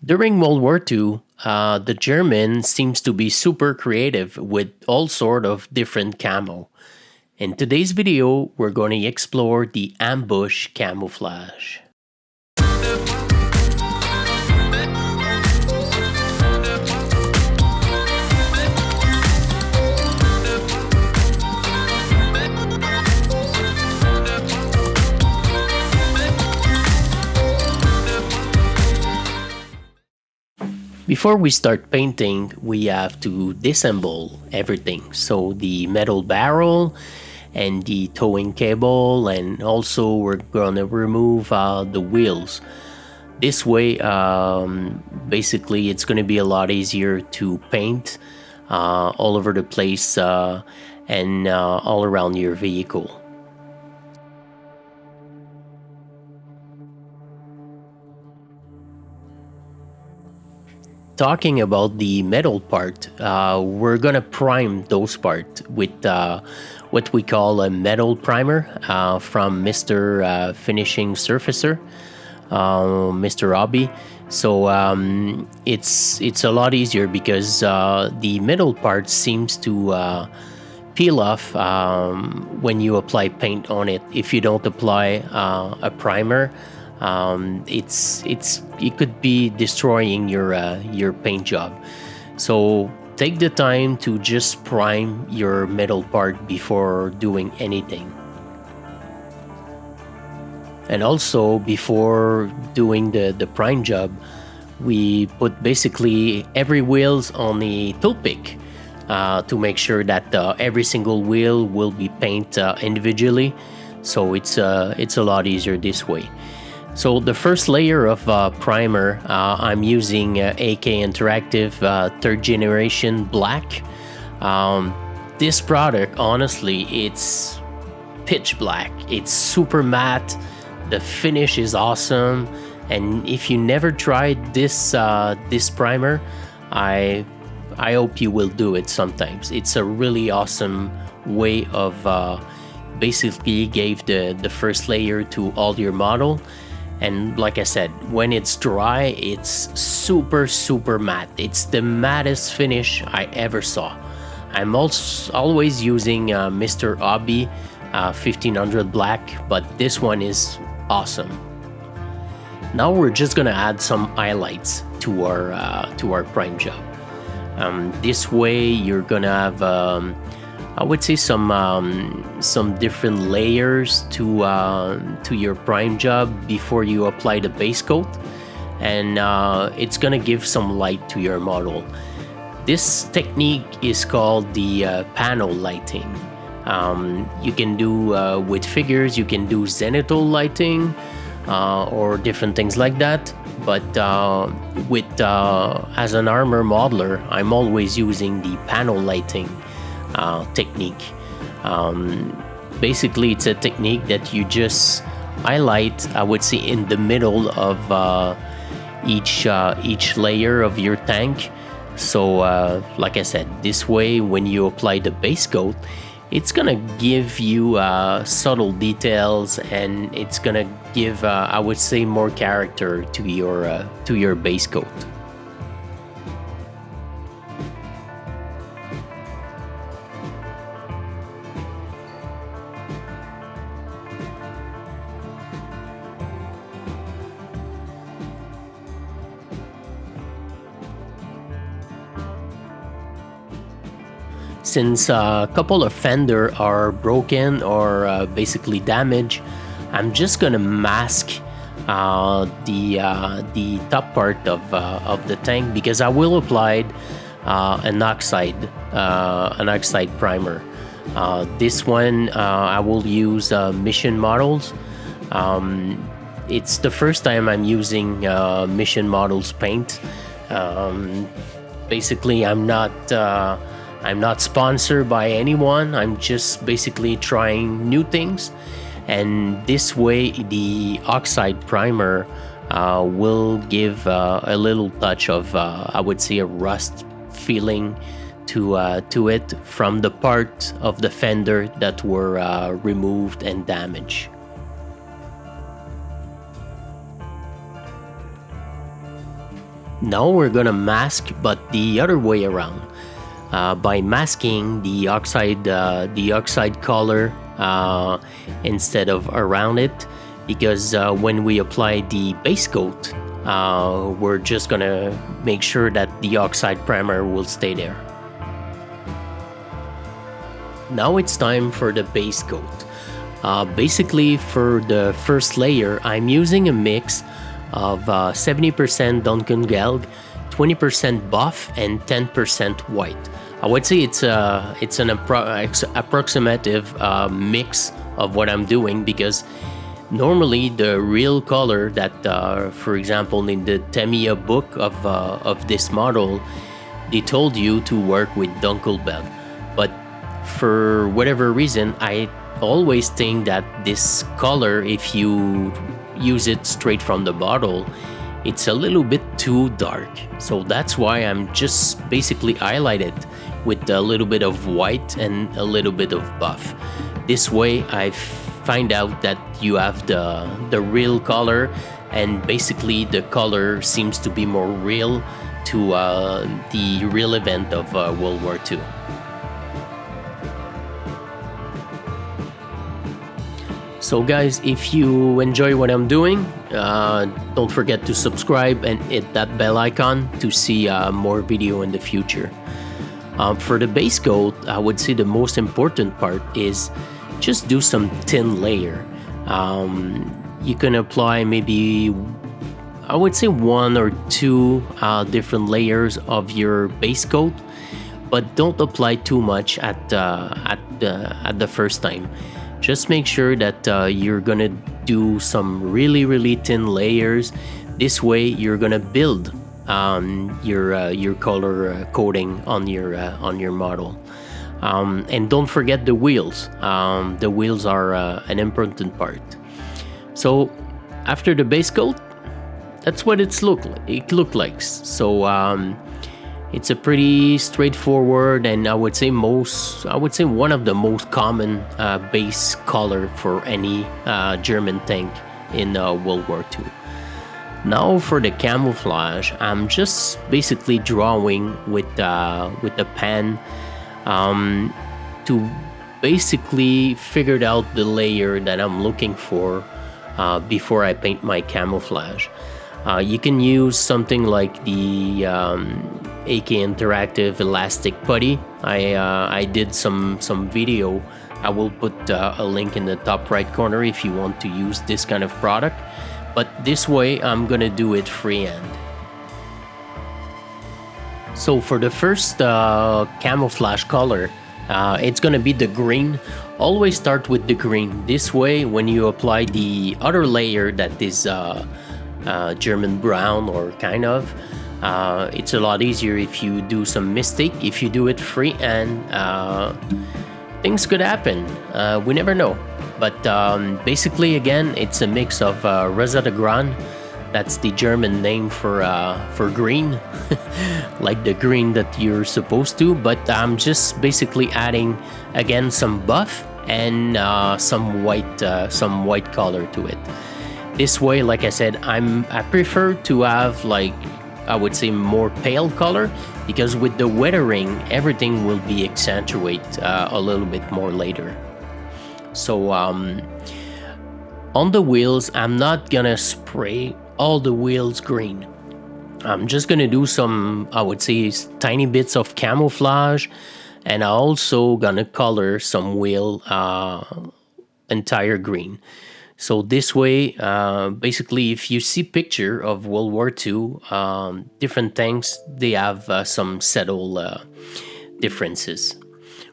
During World War II, the German seems to be super creative with all sort of different camo. In today's video, we're going to explore the ambush camouflage. Before we start painting, we have to disassemble everything. So the metal barrel and the towing cable, and also we're gonna remove the wheels. This way, basically it's gonna be a lot easier to paint all over the place and all around your vehicle. Talking about the metal part, we're gonna prime those parts with what we call a metal primer from Mr. Finishing Surfacer, Mr. Hobby. So it's a lot easier because the metal part seems to peel off when you apply paint on it. If you don't apply a primer, it could be destroying your paint job. So take the time to just prime your metal part before doing anything. And also before doing the prime job, we put basically every wheels on the toothpick to make sure that every single wheel will be painted individually. So it's a lot easier this way. So the first layer of primer, I'm using AK Interactive 3rd generation black. This product, honestly, it's pitch black. It's super matte. The finish is awesome. And if you never tried this primer, I hope you will do it sometimes. It's a really awesome way of basically give the first layer to all your model. And like I said, when it's dry, it's super matte. It's the mattest finish I ever saw. I'm also always using Mr. Hobby 1500 black, but this one is awesome. Now we're just gonna add some highlights to our prime job. This way you're gonna have I would say some different layers to your prime job before you apply the base coat, and it's gonna give some light to your model. This technique is called the panel lighting. You can do with figures, you can do zenithal lighting or different things like that. But with as an armor modeler, I'm always using the panel lighting technique. Basically, it's a technique that you just highlight, I would say, in the middle of each layer of your tank. So like I said, this way when you apply the base coat, it's gonna give you subtle details, and it's gonna give I would say more character to your base coat. Since a couple of fenders are broken or basically damaged, I'm just gonna mask the top part of the tank, because I will apply an oxide primer. This one I will use mission models. It's the first time I'm using mission models paint. Basically, I'm not sponsored by anyone. I'm just basically trying new things, and this way the Oxide Primer will give a little touch of I would say a rust feeling to it from the part of the fender that were removed and damaged. Now we're gonna mask, but the other way around. By masking the oxide color instead of around it, because when we apply the base coat, we're just gonna make sure that the oxide primer will stay there. Now it's time for the base coat. Basically, for the first layer, I'm using a mix of 70% Duncan Gelg, 20% buff, and 10% white. I would say it's an approximative mix of what I'm doing, because normally the real color that, for example, in the Tamiya book of this model, they told you to work with Dunkel Belt. But for whatever reason, I always think that this color, if you use it straight from the bottle, it's a little bit too dark. So that's why I'm just basically highlighted with a little bit of white and a little bit of buff. This way I find out that you have the real color, and basically the color seems to be more real to the real event of World War II. So guys, if you enjoy what I'm doing, don't forget to subscribe and hit that bell icon to see more video in the future. For the base coat, I would say the most important part is just do some thin layer. You can apply maybe, I would say, 1 or 2 different layers of your base coat, but don't apply too much at the first time. Just make sure that you're gonna do some really thin layers. This way you're gonna build your color coating on your model. And don't forget the wheels. The wheels are an important part. So after the base coat, that's what it looked like. So it's a pretty straightforward, and I would say one of the most common base color for any German tank in World War II. Now for the camouflage, I'm just basically drawing with the pen to basically figure out the layer that I'm looking for before I paint my camouflage. You can use something like the AK Interactive Elastic Putty. I did some video. I will put a link in the top right corner if you want to use this kind of product. But this way I'm gonna do it freehand. So for the first camouflage color, it's gonna be the green. Always start with the green. This way, when you apply the other layer that is German brown, or kind of, it's a lot easier if you do some mistake. If you do it freehand, things could happen. We never know. But basically, again, it's a mix of Rosetta Gran. That's the German name for green, like the green that you're supposed to. But I'm just basically adding again some buff and some white color to it. This way, like I said, I prefer to have, like, I would say, more pale color, because with the weathering, everything will be accentuated a little bit more later. So on the wheels, I'm not gonna spray all the wheels green. I'm just gonna do some, I would say, tiny bits of camouflage, and I'm also gonna color some wheel entire green. So this way, basically, if you see picture of World War II, different tanks, they have some subtle differences.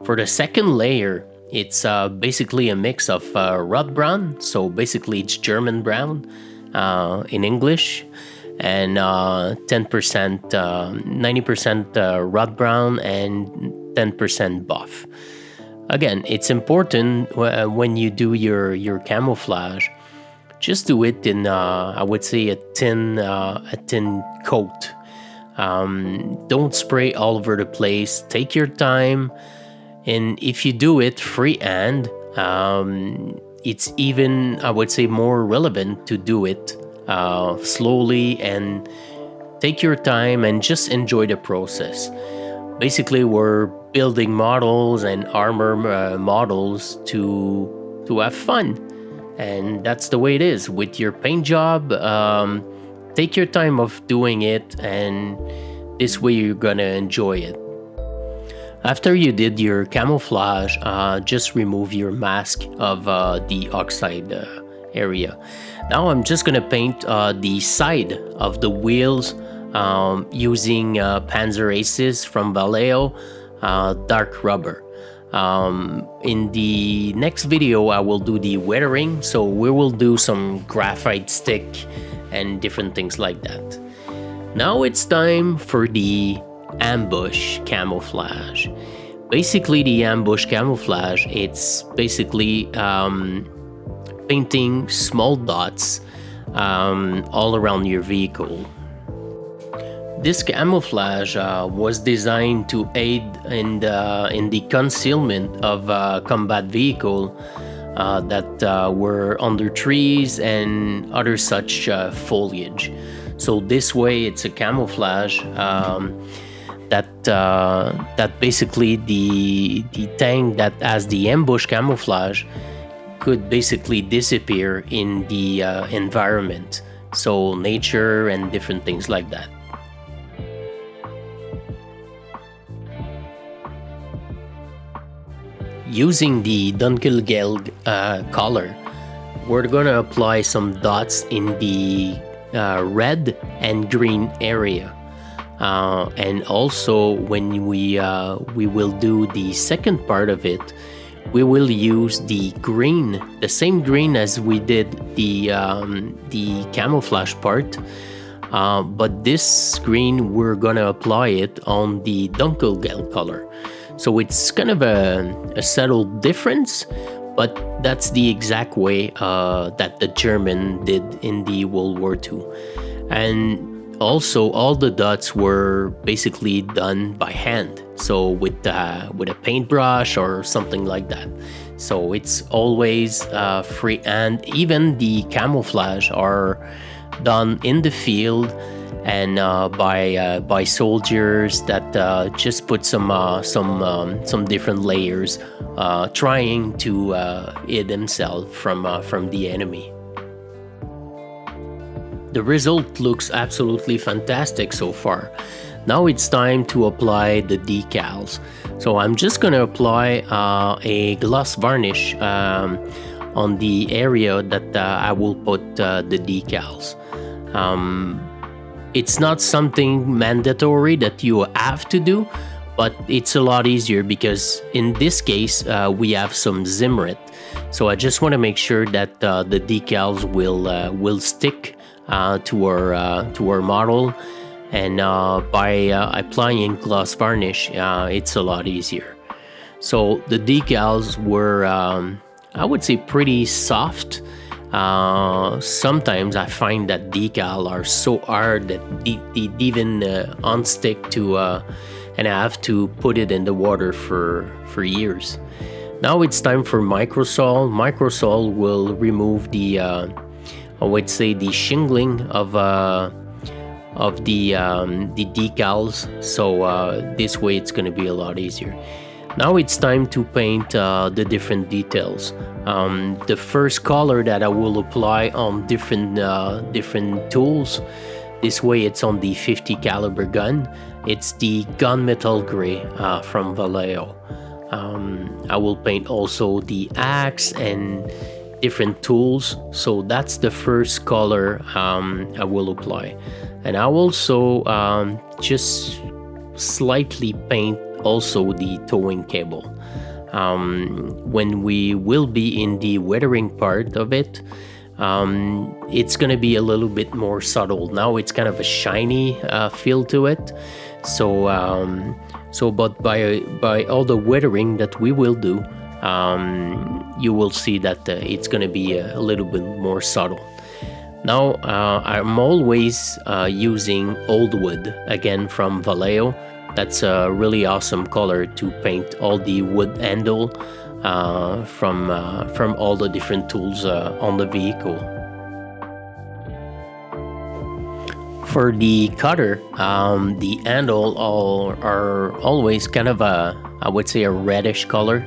For the second layer, it's basically a mix of rot brown, so basically it's German brown in English, and 10%, 90% rot brown and 10% buff. Again, it's important when you do your camouflage, just do it in, I would say, a thin coat. Don't spray all over the place. Take your time. And if you do it freehand, it's even, I would say, more relevant to do it slowly and take your time and just enjoy the process. Basically, we're building models and armor models to have fun, and that's the way it is with your paint job. Take your time of doing it, and this way you're gonna enjoy it. After you did your camouflage, just remove your mask of the oxide area. Now I'm just gonna paint the side of the wheels using Panzer Aces from Vallejo dark rubber. In the next video I will do the weathering, so we will do some graphite stick and different things like that. Now it's time for the ambush camouflage. Basically, the ambush camouflage, it's basically painting small dots all around your vehicle. This camouflage was designed to aid in the concealment of combat vehicle that were under trees and other such foliage. So this way, it's a camouflage that basically the tank that has the ambush camouflage could basically disappear in the environment, so nature and different things like that. Using the Dunkelgelb color, we're gonna apply some dots in the red and green area, and also when we will do the second part of it, we will use the green, the same green as we did the camouflage part, but this green we're gonna apply it on the Dunkelgelb color. So it's kind of a subtle difference, but that's the exact way that the German did in the World War II. And also all the dots were basically done by hand, so with a paintbrush or something like that. So it's always free, and even the camouflage are done in the field and by soldiers that just put some different layers, trying to hide themselves from the enemy. The result looks absolutely fantastic so far. Now it's time to apply the decals. So I'm just gonna apply a gloss varnish on the area that I will put the decals. It's not something mandatory that you have to do, but it's a lot easier because in this case we have some Zimmerit. So I just want to make sure that the decals will stick to our model, and by applying gloss varnish, it's a lot easier. So the decals were, I would say, pretty soft. Sometimes I find that decal are so hard that they even unstick to, and I have to put it in the water for years. Now it's time for microsol. Microsol will remove the, I would say, the shingling of the decals. So this way it's going to be a lot easier. Now it's time to paint the different details. The first color that I will apply on different tools, this way it's on the 50 caliber gun. It's the gunmetal gray from Vallejo. I will paint also the axe and different tools. So that's the first color I will apply. And I will also just slightly paint also the towing cable. When we will be in the weathering part of it, it's gonna be a little bit more subtle. Now it's kind of a shiny feel to it. So but by all the weathering that we will do, you will see that it's gonna be a little bit more subtle. Now I'm always using old wood, again from Vallejo. That's a really awesome color to paint all the wood handle from all the different tools on the vehicle. For the cutter, the handle are always kind of I would say a reddish color.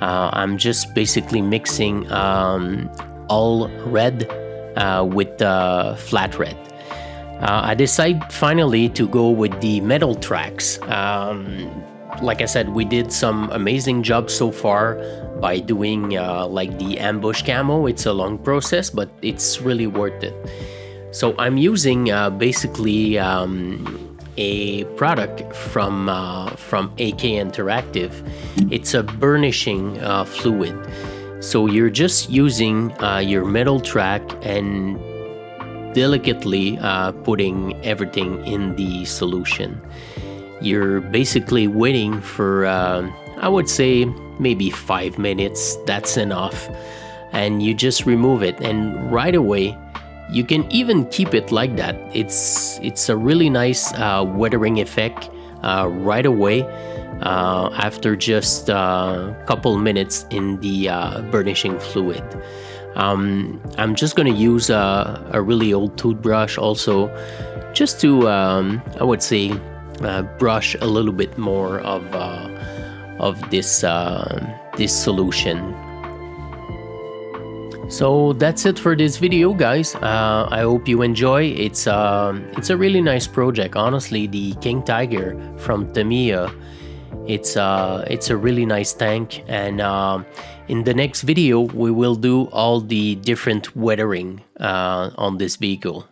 I'm just basically mixing all red with flat red. I decide finally to go with the metal tracks. Like I said, we did some amazing jobs so far by doing like the ambush camo. It's a long process, but it's really worth it. So I'm using basically a product from AK Interactive. It's a burnishing fluid. So you're just using your metal track and delicately putting everything in the solution. You're basically waiting for, I would say, maybe 5 minutes. That's enough. And you just remove it, and right away, you can even keep it like that. It's a really nice weathering effect right away after just a couple minutes in the burnishing fluid. I'm just gonna use a really old toothbrush also, just to I would say brush a little bit more of this this solution. So that's it for this video, guys. I hope you enjoy. It's a really nice project. Honestly, the King Tiger from Tamiya, it's a really nice tank. And in the next video, we will do all the different weathering on this vehicle.